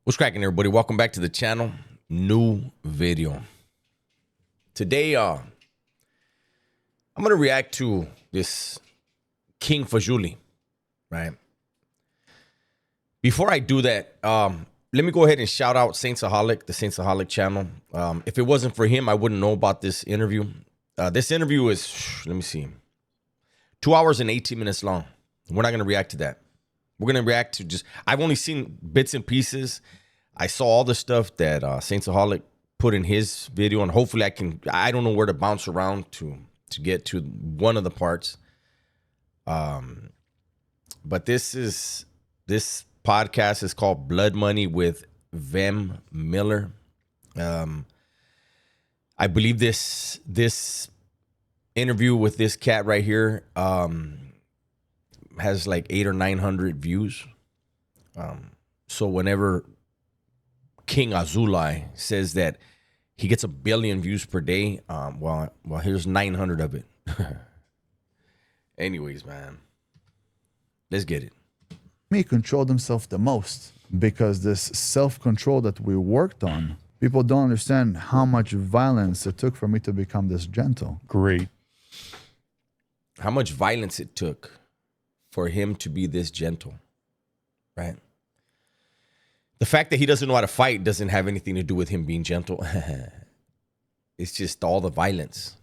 What's cracking, everybody? Welcome back to the channel. New video. Today, I'm going to react to this King Azoulay, right? Before I do that, let me go ahead and shout out Saintsaholic, the Saintsaholic channel. If it wasn't for him, I wouldn't know about this interview. This interview is, let me see, 2 hours and 18 minutes long. We're not going to react to that. We're going to react to just, I've only seen bits and pieces. I saw all the stuff that Saintsaholic put in his video, and hopefully I don't know where to bounce around to get to one of the parts. But this podcast is called Blood Money with Vem Miller. I believe this interview with this cat right here has like 800 or 900 views. So whenever King Azoulay says that he gets 1 billion views per day, well, here's 900 of it. Anyways, man, let's get it. Me controlled himself the most, because this self-control that we worked on, people don't understand how much violence it took for me to become this gentle. Great. How much violence it took for him to be this gentle, right? The fact that he doesn't know how to fight doesn't have anything to do with him being gentle. It's just all the violence.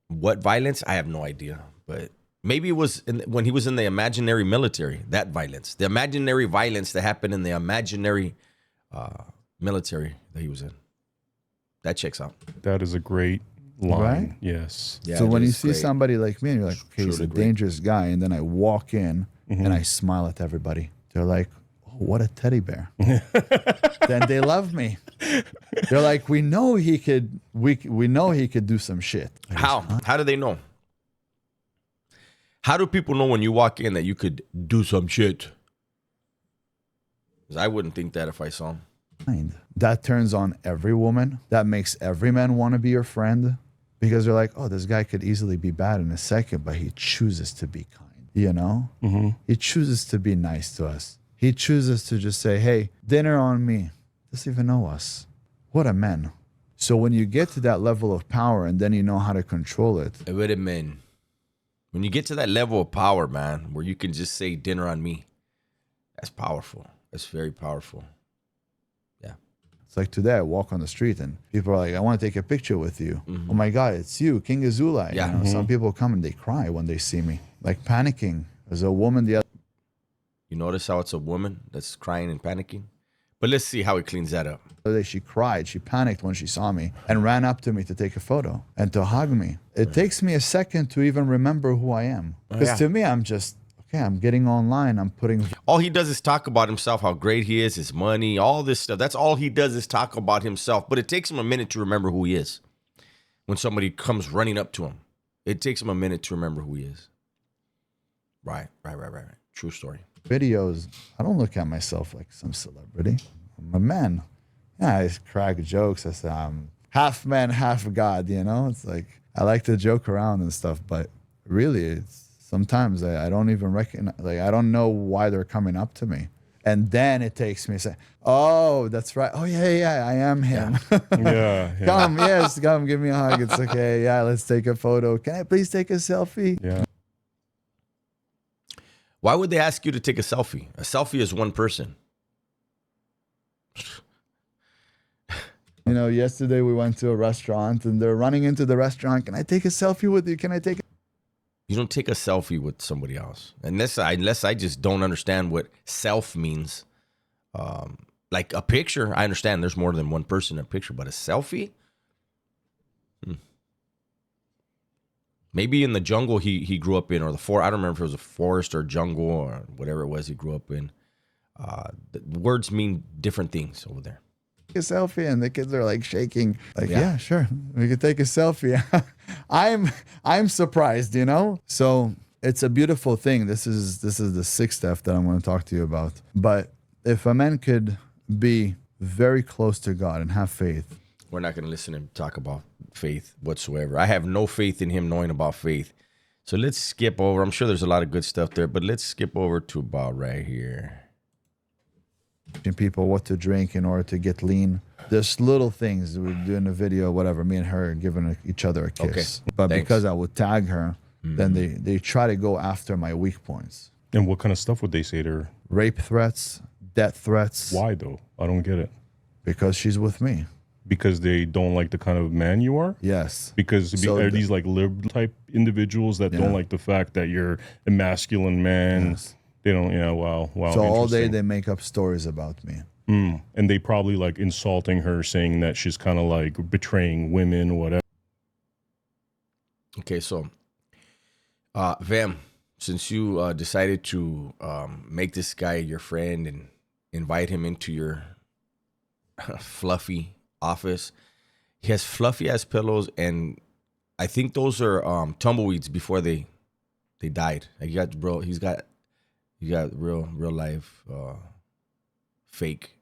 What violence? I have no idea. But maybe it was when he was in the imaginary military, that violence. The imaginary violence that happened in the imaginary military that he was in. That checks out. That is a great line. Right? Yes. Yeah, so when you see somebody like me, and you're like, okay, he's a dangerous guy, and then I walk in and I smile at everybody. They're like, oh, what a teddy bear. Then they love me. They're like, we know he could. We know he could do some shit. How? How do they know? How do people know when you walk in that you could do some shit? Because I wouldn't think that if I saw him. That turns on every woman. That makes every man want to be your friend, because they're like, oh, this guy could easily be bad in a second, but he chooses to be kind, you know? He chooses to be nice to us. He chooses to just say, hey, dinner on me. Doesn't even know us. What a man. So when you get to that level of power and then you know how to control it. What a man. When you get to that level of power, man, where you can just say dinner on me, that's powerful. That's very powerful. Yeah. It's like today I walk on the street and people are like, I want to take a picture with you. Oh my God, it's you, King Azoulay. Yeah. You know, some people come and they cry when they see me, like panicking. There's a woman the other. You notice how it's a woman that's crying and panicking? But let's see how he cleans that up. The other day she cried, she panicked when she saw me and ran up to me to take a photo and to hug me. It takes me a second to even remember who I am. Because to me, I'm just, okay, I'm getting online, I'm putting... All he does is talk about himself, how great he is, his money, all this stuff. That's all he does is talk about himself. But it takes him a minute to remember who he is. When somebody comes running up to him, it takes him a minute to remember who he is. Right. True story. Videos, I don't look at myself like some celebrity. I'm a man. Yeah, I crack jokes. I say I'm half man, half God, you know? It's like, I like to joke around and stuff, but really, it's sometimes I don't even recognize, like, I don't know why they're coming up to me. And then it takes me saying, oh, that's right. Oh, yeah, I am him. Yeah. Come, give me a hug. It's okay. Yeah, let's take a photo. Can I please take a selfie? Yeah. Why would they ask you to take a selfie? A selfie is one person. You know, yesterday we went to a restaurant and they're running into the restaurant. Can I take a selfie with you? Can I take a... You don't take a selfie with somebody else. Unless I just don't understand what self means. Like a picture, I understand there's more than one person in a picture, but a selfie? Maybe in the jungle he grew up in, or the forest. I don't remember if it was a forest or jungle or whatever it was he grew up in. The words mean different things over there. A selfie, and the kids are like shaking, like, yeah, sure, we could take a selfie. I'm surprised, you know. So it's a beautiful thing. This is the sixth step that I'm going to talk to you about. But if a man could be very close to God and have faith, we're not going to listen to him talk about faith whatsoever. I have no faith in him knowing about faith. So let's skip over. I'm sure there's a lot of good stuff there, but let's skip over to about right here. teaching people what to drink in order to get lean. There's little things. We're doing a video, whatever, me and her giving each other a kiss. Okay. But Thanks. because I would tag her, then they try to go after my weak points. And what kind of stuff would they say to her? Rape threats, death threats. Why though? I don't get it. Because she's with me. Because they don't like the kind of man you are? Yes. Because So are these like liberal type individuals that don't like the fact that you're a masculine man? Yes. They don't, wow. So all day interesting. they make up stories about me. And they probably like insulting her, saying that she's kind of like betraying women, whatever. Okay, so Vam, since you decided to make this guy your friend and invite him into your fluffy office, he has fluffy ass pillows, and I think those are tumbleweeds before they died. Like he's got real life fake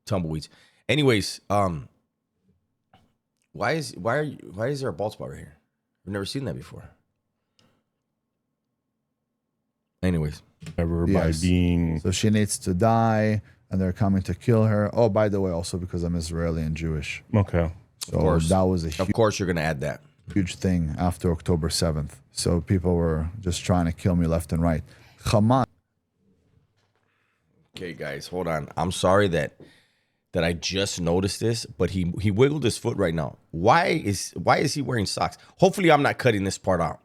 tumbleweeds. Anyways, why is there a bald spot right here? I've never seen that before. Anyways, Ever by Yes. being So she needs to die, and they're coming to kill her. Oh, by the way, also because I'm Israeli and Jewish. okay. So course. that was a of course you're gonna add that. huge thing after October 7th. So people were just trying to kill me left and right. Hamas. Okay, guys, hold on. I'm sorry that I just noticed this, but he wiggled his foot right now. Why is he wearing socks? Hopefully, I'm not cutting this part out.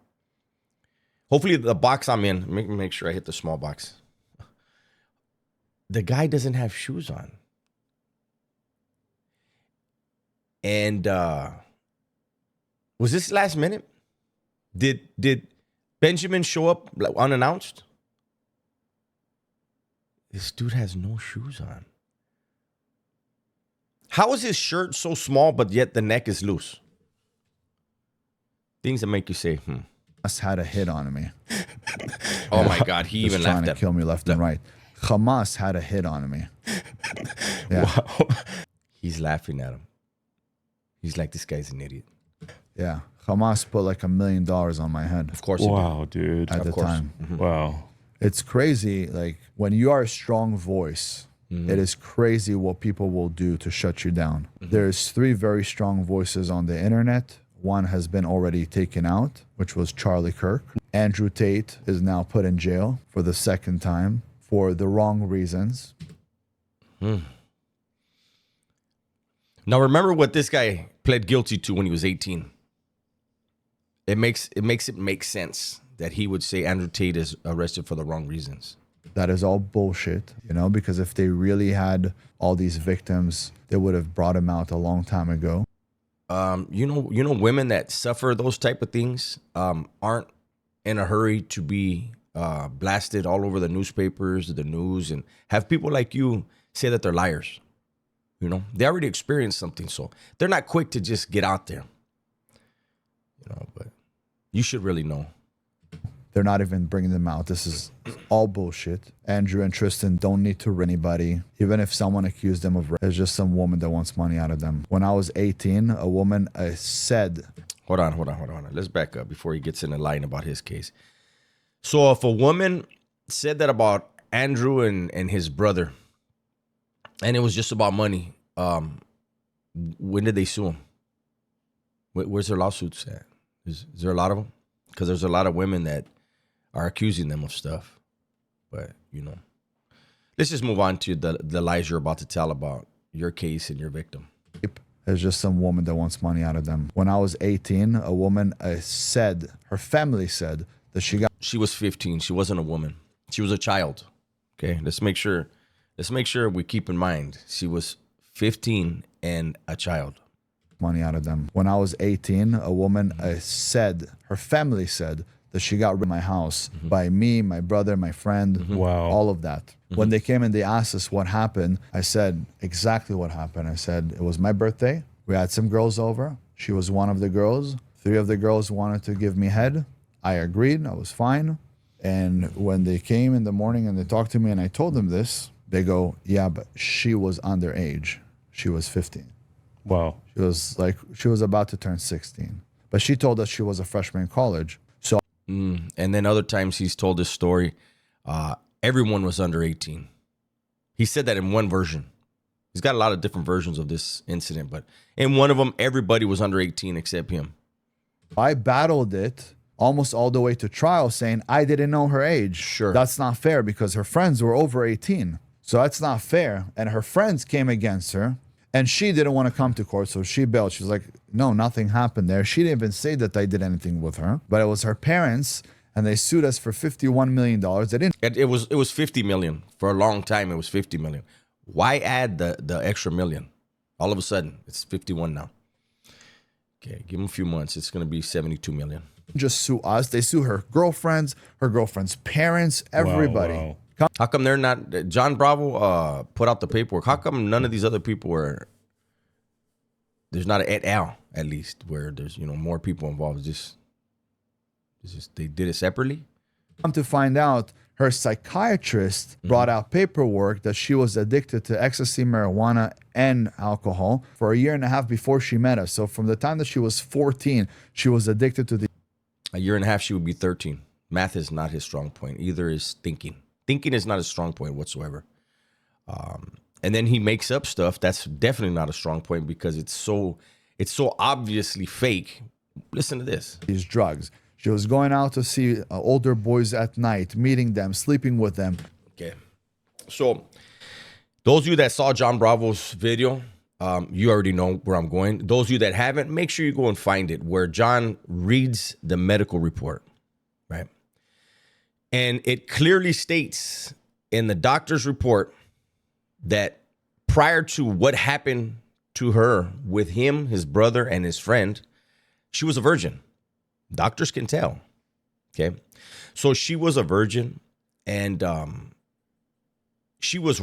Hopefully, the box I'm in. Make sure I hit the small box. The guy doesn't have shoes on, and was this last minute? Did Benjamin show up like, unannounced? This dude has no shoes on. How is his shirt so small, but yet the neck is loose? Things that make you say, Hamas had a hit on me. Oh my God, he Just even trying left to that. kill me left and right. Hamas had a hit on me. Yeah. Wow. He's laughing at him. He's like, this guy's an idiot. Yeah. Hamas put like $1 million on my head Of course he did. Wow, dude. at the course. time. Wow. It's crazy. Like when you are a strong voice, it is crazy what people will do to shut you down. There's 3 very strong voices on the internet. One has been already taken out, which was Charlie Kirk. Andrew Tate is now put in jail for the 2nd time for the wrong reasons. Now remember what this guy pled guilty to when he was 18. It makes it make sense that he would say Andrew Tate is arrested for the wrong reasons. That is all bullshit, because if they really had all these victims, they would have brought him out a long time ago. You know, women that suffer those type of things aren't in a hurry to be blasted all over the newspapers, the news, and have people like you say that they're liars. They already experienced something, so they're not quick to just get out there. But you should really know. They're not even bringing them out. This is all bullshit. Andrew and Tristan don't need to rape anybody. Even if someone accused them of rape, there's just some woman that wants money out of them. When I was 18, a woman said... Hold on. Let's back up before he gets in a line about his case. So if a woman said that about Andrew and his brother, and it was just about money, when did they sue him? Where's their lawsuits at? Is there a lot of them? Because there's a lot of women that are accusing them of stuff. But, let's just move on to the lies you're about to tell about your case and your victim. There's just some woman that wants money out of them. When I was 18, a woman said, her family said that She was 15. She wasn't a woman. She was a child. Okay, let's make sure we keep in mind she was 15 and a child. money out of them. When I was 18, a woman said, her family said that she got rid of my house by me, my brother, my friend, Wow. all of that. When they came and they asked us what happened, I said exactly what happened. I said, it was my birthday. We had some girls over. She was one of the girls. 3 of the girls wanted to give me head. I agreed. I was fine. And when they came in the morning and they talked to me and I told them this, they go, yeah, but she was underage. She was 15. Wow. She was about to turn 16. But she told us she was a freshman in college. So And then other times he's told this story, everyone was under 18. He said that in one version. He's got a lot of different versions of this incident, but in one of them, everybody was under 18 except him. I battled it almost all the way to trial, saying I didn't know her age. Sure. That's not fair because her friends were over 18. So that's not fair. And her friends came against her and she didn't want to come to court. So she bailed. She was like, no, nothing happened there. She didn't even say that I did anything with her, but it was her parents and they sued us for $51 million. They didn't. It was 50 million. For a long time, it was 50 million. Why add the extra million? All of a sudden, it's 51 now. Okay, give them a few months. It's going to be 72 million. Just sue us. They sue her girlfriend's parents, everybody. Wow. How come they're not? John Bravo put out the paperwork. How come none of these other people were? There's not an et al. At least where there's more people involved. It's just they did it separately. Come to find out, her psychiatrist brought out paperwork that she was addicted to ecstasy, marijuana, and alcohol for a year and a half before she met us. So from the time that she was 14, she was addicted to the. A year and a half, she would be 13. Math is not his strong point. Either is thinking. Thinking is not a strong point whatsoever. And then he makes up stuff that's definitely not a strong point because it's so obviously fake. Listen to this. These drugs. She was going out to see older boys at night, meeting them, sleeping with them. Okay. So those of you that saw John Bravo's video, you already know where I'm going. Those of you that haven't, make sure you go and find it where John reads the medical report, right? And it clearly states in the doctor's report that prior to what happened to her with him, his brother, and his friend, she was a virgin. Doctors can tell. Okay. So she was a virgin and she was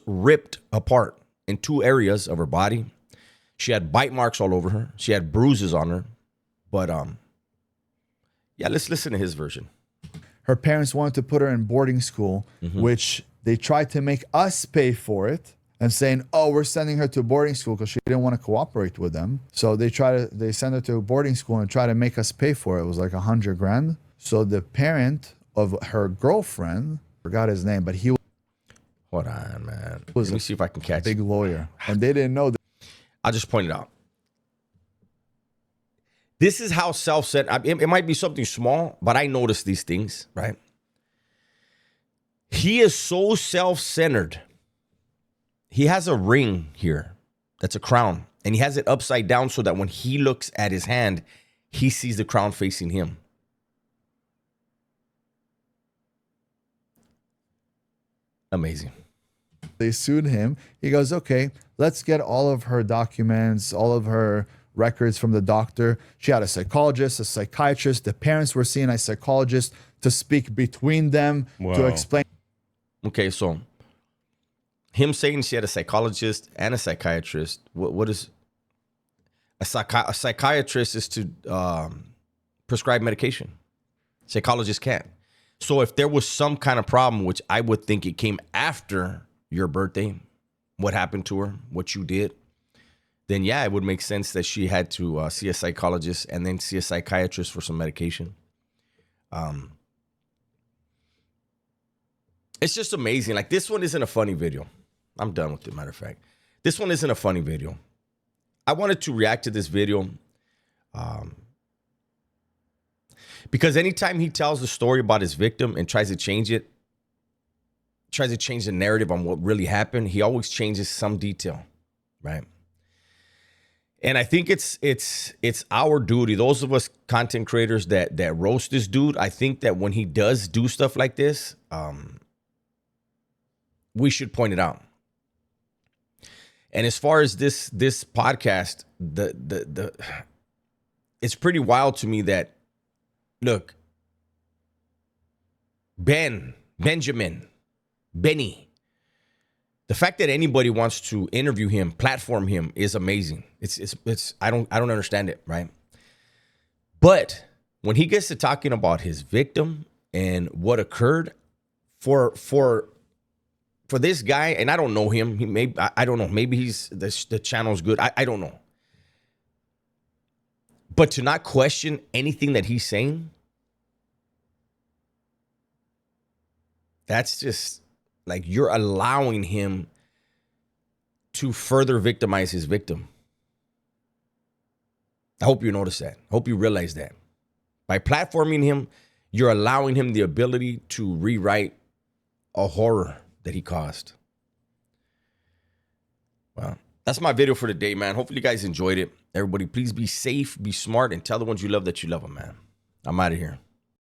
ripped apart in two areas of her body. She had bite marks all over her. She had bruises on her. But yeah, let's listen to his version. Her parents wanted to put her in boarding school, which they tried to make us pay for it and saying, oh, we're sending her to boarding school because she didn't want to cooperate with them. So they send her to a boarding school and try to make us pay for it. It was like $100,000. So the parent of her girlfriend, forgot his name, but he Hold on, man. was Let me see if I can catch big it. lawyer. And they didn't know that. I'll just point it out. This is how self-centered, it might be something small, but I notice these things, right? He is so self-centered. He has a ring here that's a crown, and he has it upside down so that when he looks at his hand, he sees the crown facing him. Amazing. They sued him. He goes, okay, let's get all of her documents, all of her records from the doctor. She had a psychologist, a psychiatrist. The parents were seeing a psychologist to speak between them, to Wow. explain. Okay, so him saying she had a psychologist and a psychiatrist, what is a psychiatrist is to prescribe medication. Psychologist can't. So if there was some kind of problem, which I would think it came after your birthday, what happened to her, what you did, then yeah, it would make sense that she had to see a psychologist and then see a psychiatrist for some medication. It's just amazing. Like, this one isn't a funny video. I'm done with it, matter of fact. This one isn't a funny video. I wanted to react to this video because anytime he tells the story about his victim and tries to change it, tries to change the narrative on what really happened, he always changes some detail, right? And I think it's our duty, those of us content creators that roast this dude. I think that when he does do stuff like this, we should point it out. And as far as this podcast, it's pretty wild to me that, look, Benny, the fact that anybody wants to interview him, platform him, is amazing. It's I don't understand it, right? But when he gets to talking about his victim and what occurred, for this guy, and I don't know him, I don't know, maybe he's the channel's good. I don't know. But to not question anything that he's saying, that's just, Like, you're allowing him to further victimize his victim. I hope you notice that. I hope you realize that. By platforming him, you're allowing him the ability to rewrite a horror that he caused. Well, that's my video for today, man. Hopefully you guys enjoyed it. Everybody, please be safe, be smart, and tell the ones you love that you love them, man. I'm out of here.